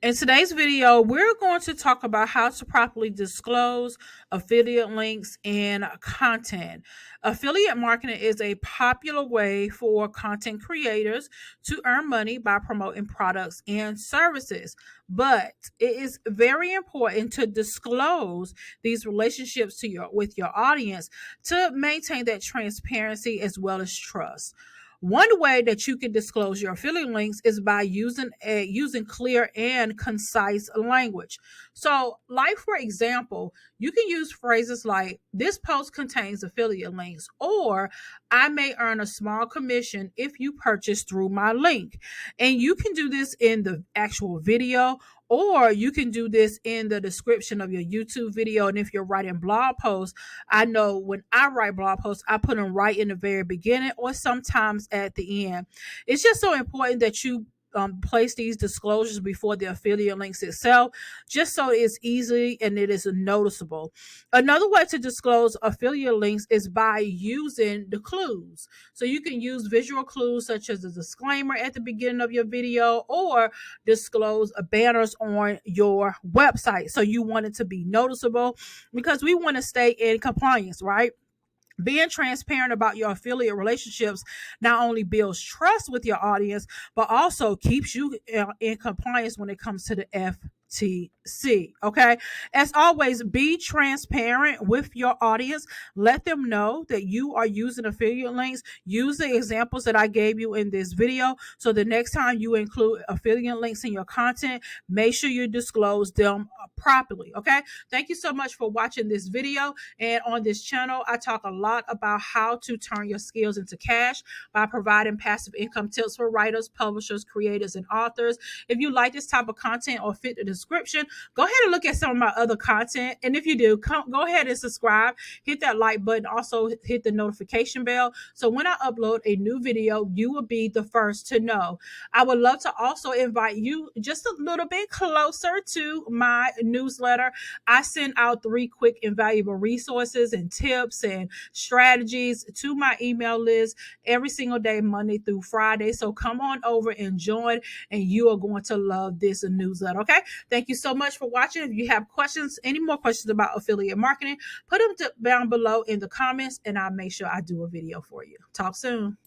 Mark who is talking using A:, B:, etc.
A: In today's video, we're going to talk about how to properly disclose affiliate links and content. Affiliate marketing is a popular way for content creators to earn money by promoting products and services. But it is very important to disclose these relationships to your with your audience to maintain that transparency as well as trust. One way that you can disclose your affiliate links is by using clear and concise language. So, like for example, you can use phrases like "This post contains affiliate links," or "I may earn a small commission if you purchase through my link." And you can do this in the actual video, or you can do this in the description of your YouTube video. And if you're writing blog posts, I know when I write blog posts, I put them right in the very beginning or sometimes at the end. It's just so important that you place these disclosures before the affiliate links itself, just so it's easy and it is noticeable. Another way to disclose affiliate links is by using the clues. So you can use visual clues such as a disclaimer at the beginning of your video or disclose banners on your website. So you want it to be noticeable because we want to stay in compliance, right? Being transparent about your affiliate relationships not only builds trust with your audience, but also keeps you in compliance when it comes to the FTC. Okay. As always, be transparent with your audience. Let them know that you are using affiliate links. Use the examples that I gave you in this video. So the next time you include affiliate links in your content, make sure you disclose them properly. Okay. Thank you so much for watching this video. And on this channel, I talk a lot about how to turn your skills into cash by providing passive income tips for writers, publishers, creators, and authors. If you like this type of content or fit the description, go ahead and look at some of my other content. And if you do, go ahead and subscribe, hit that like button, also hit the notification bell. So when I upload a new video, you will be the first to know. I would love to also invite you just a little bit closer to my newsletter. I send out 3 quick and valuable resources and tips and strategies to my email list every single day, Monday through Friday. So come on over and join, and you are going to love this newsletter. Okay. Thank you so much for watching. If you have questions, any more questions about affiliate marketing, put them down below in the comments, and I'll make sure I do a video for you. Talk soon.